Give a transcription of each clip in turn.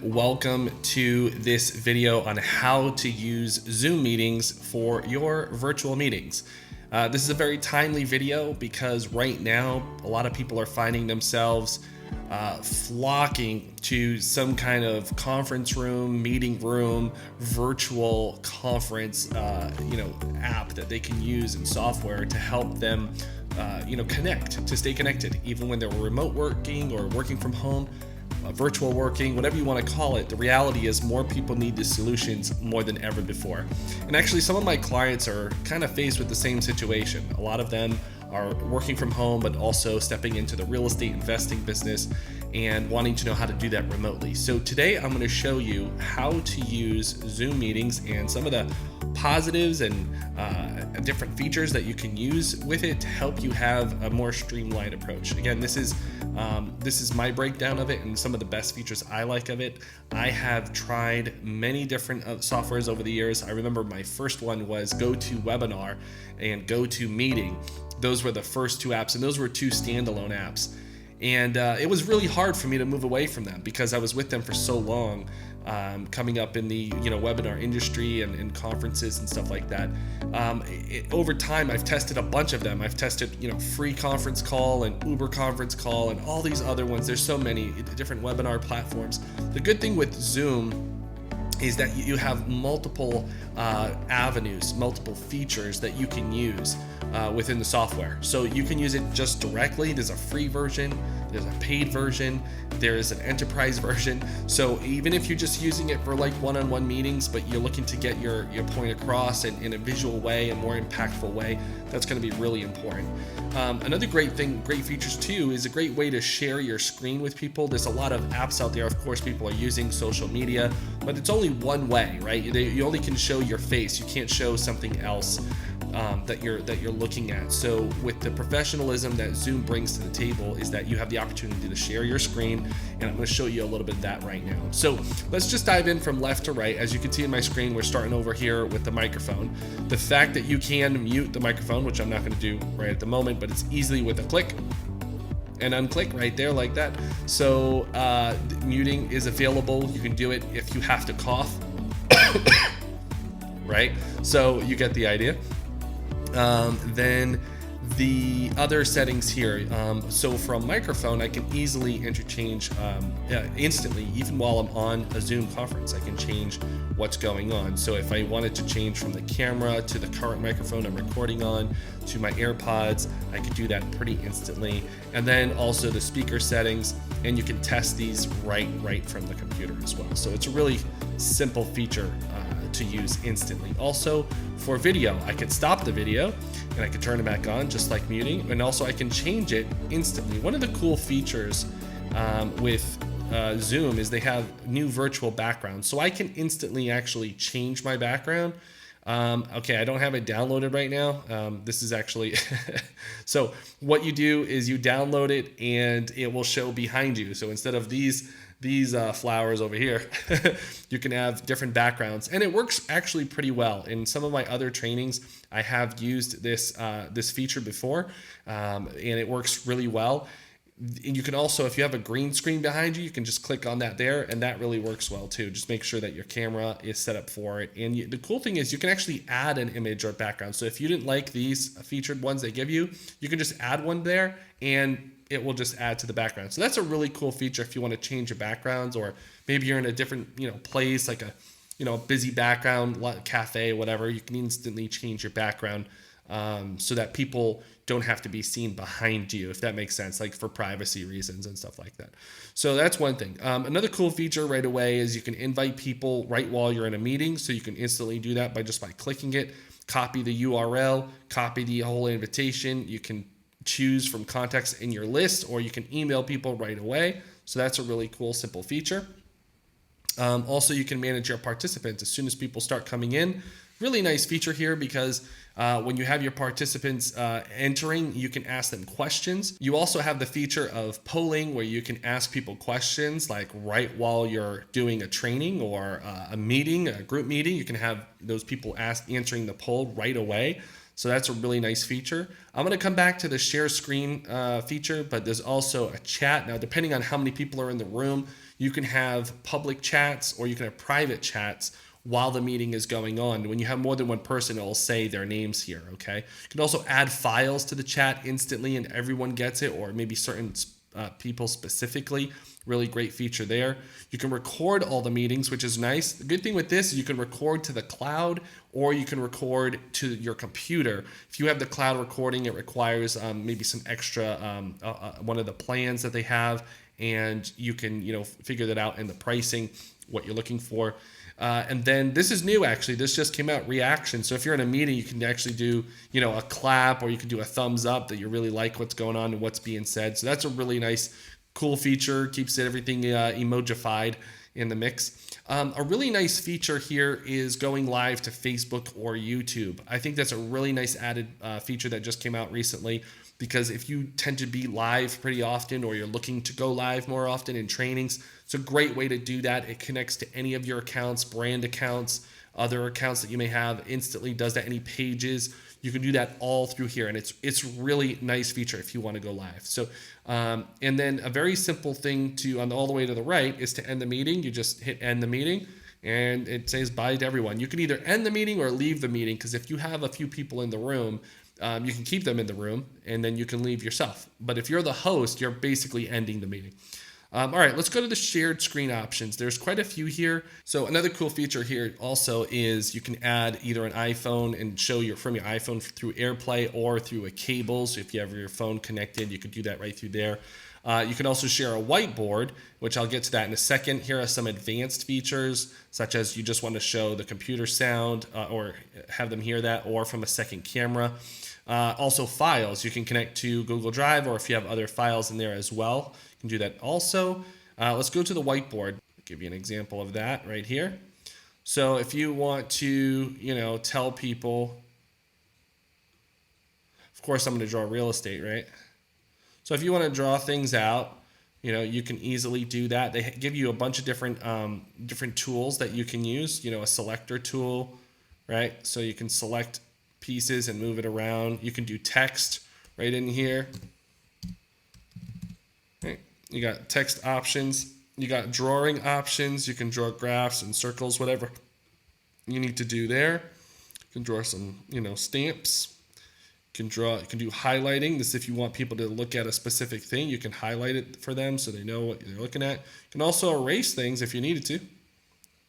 Welcome to this video on how to use Zoom meetings for your virtual meetings. This is a very timely video because right now a lot of people are finding themselves flocking to some kind of conference room, meeting room, virtual conference app that they can use in software to help them connect, to stay connected even when they're remote working or working from home. Virtual working, whatever you want to call it. The reality is more people need these solutions more than ever before. And actually, some of my clients are kind of faced with the same situation. A lot of them are working from home, but also stepping into the real estate investing business and wanting to know how to do that remotely. So today I'm going to show you how to use Zoom meetings and some of the positives and different features that you can use with it to help you have a more streamlined approach. Again, this is my breakdown of it and some of the best features I like of it. I have tried many different softwares over the years. I remember my first one was GoToWebinar and GoToMeeting. Those were the first two apps, and those were two standalone apps. And it was really hard for me to move away from them because I was with them for so long, coming up in the webinar industry and conferences and stuff like that. Over time, I've tested a bunch of them. I've tested Free Conference Call and Uber Conference Call and all these other ones. There's so many different webinar platforms. The good thing with Zoom is that you have multiple avenues, multiple features that you can use within the software. So you can use it just directly. There's a free version, there's a paid version, there is an enterprise version. So even if you're just using it for like one-on-one meetings, but you're looking to get your point across in a visual way, a more impactful way, that's going to be really important. Another great features too, is a great way to share your screen with people. There's a lot of apps out there, of course, people are using social media, but it's only one way, right? You only can show your face. You can't show something else that you're looking at. So with the professionalism that Zoom brings to the table is that you have the opportunity to share your screen, and I'm going to show you a little bit of that right now. So let's just dive in from left to right. As you can see in my screen, we're starting over here with the microphone. The fact that you can mute the microphone, which I'm not going to do right at the moment, but it's easily with a click and unclick right there like that. So muting is available. You can do it if you have to cough, right? So you get the idea. Then the other settings here, so from microphone I can easily interchange instantly, even while I'm on a Zoom conference. I can change what's going on. So if I wanted to change from the camera to the current microphone I'm recording on to my AirPods, I could do that pretty instantly. And then also the speaker settings, and you can test these right from the computer as well. So it's a really simple feature to use instantly. Also for video, I could stop the video and I could turn it back on just like muting, and also I can change it instantly. One of the cool features with Zoom is they have new virtual backgrounds, so I can instantly actually change my background. Okay, I don't have it downloaded right now. This is actually so what you do is you download it and it will show behind you. So instead of these flowers over here, you can have different backgrounds, and it works actually pretty well. In some of my other trainings, I have used this feature before, and it works really well. And you can also, if you have a green screen behind you, you can just click on that there, and that really works well too. Just make sure that your camera is set up for it. And the cool thing is you can actually add an image or background. So if you didn't like these featured ones they give you, you can just add one there and it will just add to the background. So that's a really cool feature if you want to change your backgrounds, or maybe you're in a different place, like a busy background, cafe, whatever. You can instantly change your background so that people don't have to be seen behind you, if that makes sense, like for privacy reasons and stuff like that. So that's one thing. Another cool feature right away is you can invite people right while you're in a meeting. So you can instantly do that by clicking it, copy the URL, copy the whole invitation. You can choose from contacts in your list, or you can email people right away. So that's a really cool, simple feature. Also, you can manage your participants as soon as people start coming in. Really nice feature here because when you have your participants entering, you can ask them questions. You also have the feature of polling, where you can ask people questions like right while you're doing a training or a meeting, a group meeting. You can have those people answering the poll right away. So that's a really nice feature. I'm going to come back to the share screen feature, but there's also a chat. Now, depending on how many people are in the room, You can have public chats or you can have private chats while the meeting is going on. When you have more than one person, it will say their names here, okay? You can also add files to the chat instantly and everyone gets it, or maybe certain people specifically. Really great feature there. You can record all the meetings, which is nice. The good thing with this is you can record to the cloud or you can record to your computer. If you have the cloud recording, it requires maybe some extra, one of the plans that they have, and you can figure that out in the pricing, what you're looking for. And then this is new, actually. This just came out, reaction. So if you're in a meeting, you can actually do, a clap, or you can do a thumbs up that you really like what's going on and what's being said. So that's a really nice, cool feature. Keeps everything emojified in the mix. A really nice feature here is going live to Facebook or YouTube. I think that's a really nice added feature that just came out recently, because if you tend to be live pretty often, or you're looking to go live more often in trainings, it's a great way to do that. It connects to any of your accounts, brand accounts, other accounts that you may have, instantly does that, any pages. You can do that all through here, and it's really nice feature if you want to go live. So, and then a very simple thing to, all the way to the right, is to end the meeting. You just hit end the meeting, and it says bye to everyone. You can either end the meeting or leave the meeting, because if you have a few people in the room, you can keep them in the room, and then you can leave yourself. But if you're the host, you're basically ending the meeting. All right, let's go to the shared screen options. There's quite a few here. So another cool feature here also is you can add either an iPhone and show from your iPhone through AirPlay or through a cable. So if you have your phone connected, you could do that right through there. You can also share a whiteboard, which I'll get to that in a second. Here are some advanced features, such as you just want to show the computer sound or have them hear that, or from a second camera. Also files, you can connect to Google Drive, or if you have other files in there as well, you can do that also. Let's go to the whiteboard. I'll give you an example of that right here. So if you want to, tell people, of course I'm going to draw real estate, right? So if you want to draw things out, you can easily do that. They give you a bunch of different tools that you can use, a selector tool, right? So you can select pieces and move it around. You can do text right in here. Right. You got text options. You got drawing options. You can draw graphs and circles, whatever you need to do there. You can draw some, stamps. You can do highlighting. This, if you want people to look at a specific thing, you can highlight it for them so they know what they're looking at. You can also erase things if you needed to,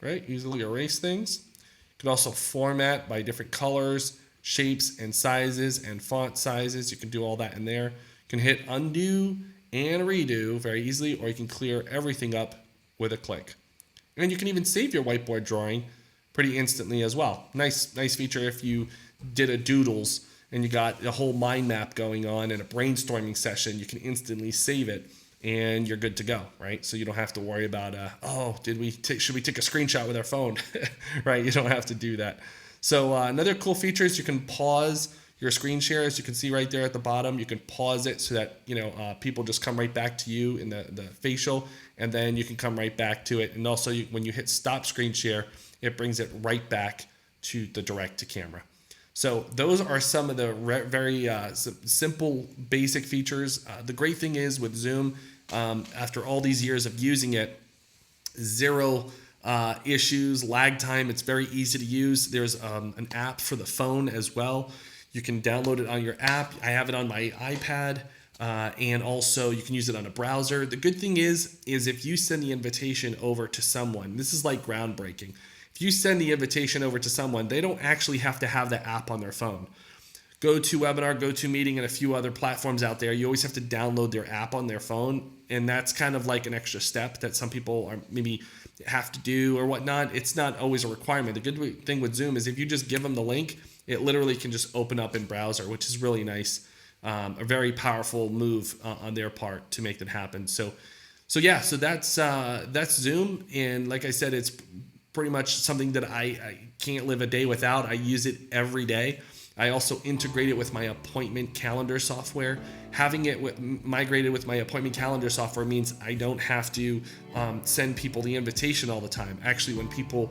right? Easily erase things. You can also format by different colors, shapes, and sizes, and font sizes. You can do all that in there. You can hit undo and redo very easily, or you can clear everything up with a click. And you can even save your whiteboard drawing pretty instantly as well. Nice feature if you did a doodles and you got a whole mind map going on in a brainstorming session. You can instantly save it and you're good to go, right? So you don't have to worry about, should we take a screenshot with our phone, right? You don't have to do that. So another cool feature is you can pause your screen share. As you can see right there at the bottom, you can pause it so that people just come right back to you in the facial, and then you can come right back to it. And also when you hit stop screen share, it brings it right back to the direct to camera. So those are some of the very simple basic features. The great thing is with Zoom, after all these years of using it, zero issues, lag time. It's very easy to use. There's an app for the phone as well. You can download it on your app. I have it on my iPad, and also you can use it on a browser. The good thing is if you send the invitation over to someone, this is like groundbreaking. If you send the invitation over to someone, they don't actually have to have the app on their phone. GoToWebinar, GoToMeeting, and a few other platforms out there, you always have to download their app on their phone, and that's kind of like an extra step that some people are maybe have to do or whatnot. It's not always a requirement. The good thing with Zoom is if you just give them the link, it literally can just open up in browser, which is really nice. A very powerful move on their part to make that happen. So that's Zoom, and like I said, it's pretty much something that I can't live a day without. I use it every day. I also integrate it with my appointment calendar software. Having it migrated with my appointment calendar software means I don't have to send people the invitation all the time. Actually, when people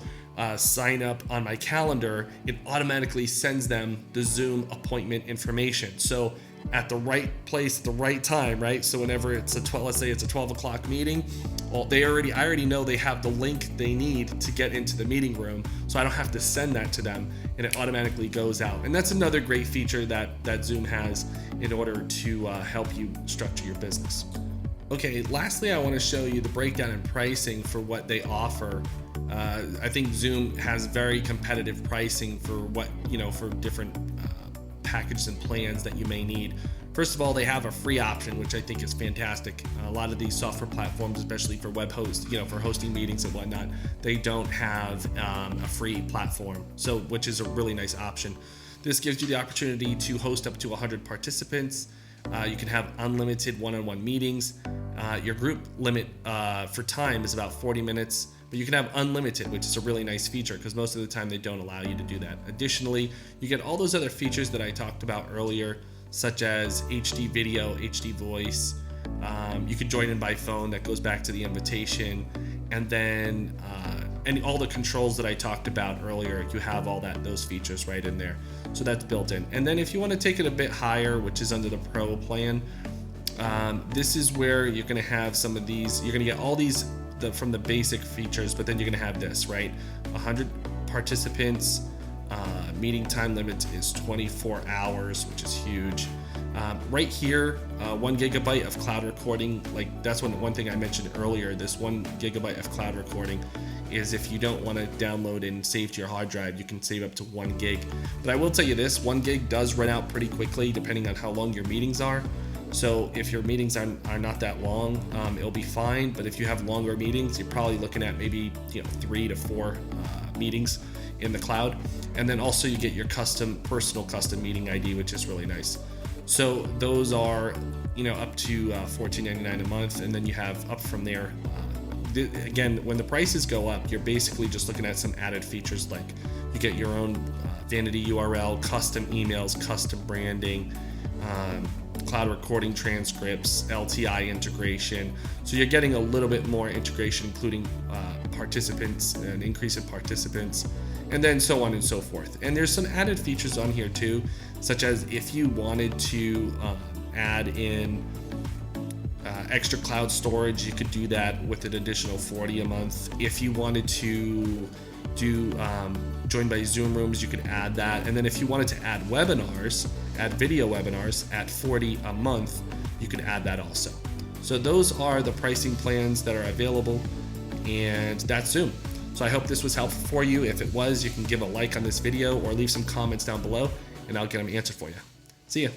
sign up on my calendar, it automatically sends them the Zoom appointment information. So at the right place at the right time, right? So whenever it's let's say it's a 12 o'clock meeting, well, I already know they have the link they need to get into the meeting room, so I don't have to send that to them, and it automatically goes out. And that's another great feature that Zoom has in order to help you structure your business. Okay, lastly, I want to show you the breakdown in pricing for what they offer. I think Zoom has very competitive pricing for for different packages and plans that you may need. First of all, they have a free option, which I think is fantastic. A lot of these software platforms, especially for web hosts, for hosting meetings and whatnot, they don't have a free platform, which is a really nice option. This gives you the opportunity to host up to 100 participants. You can have unlimited one-on-one meetings. Your group limit for time is about 40 minutes, but you can have unlimited, which is a really nice feature because most of the time they don't allow you to do that. Additionally, you get all those other features that I talked about earlier, such as HD video, HD voice. You can join in by phone. That goes back to the invitation. And then and all the controls that I talked about earlier, you have all those features right in there. So that's built in. And then if you want to take it a bit higher, which is under the Pro plan, this is where you're going to have some of these. You're going to get all these from the basic features, but then you're going to have this, right? 100 participants. Meeting time limit is 24 hours, which is huge. Right here, 1 gigabyte of cloud recording. Like that's one thing I mentioned earlier. This 1 gigabyte of cloud recording is if you don't want to download and save to your hard drive, you can save up to 1 gig. But I will tell you this, 1 gig does run out pretty quickly depending on how long your meetings are. So if your meetings are not that long, it'll be fine. But if you have longer meetings, you're probably looking at maybe 3 to 4 meetings in the cloud. And then also you get your personal custom meeting ID, which is really nice. So those are up to $14.99 a month, and then you have up from there. Again, when the prices go up, you're basically just looking at some added features, like you get your own vanity URL, custom emails, custom branding, cloud recording transcripts, LTI integration. So you're getting a little bit more integration, including participants, an increase in participants, and then so on and so forth. And there's some added features on here too, such as if you wanted to add in extra cloud storage, you could do that with an additional $40 a month. If you wanted to do join by Zoom rooms, you could add that. And then if you wanted to add webinars, add video webinars at $40 a month, you could add that also. So those are the pricing plans that are available, and that's Zoom. So I hope this was helpful for you. If it was, you can give a like on this video or leave some comments down below, and I'll get them answered for you. See ya.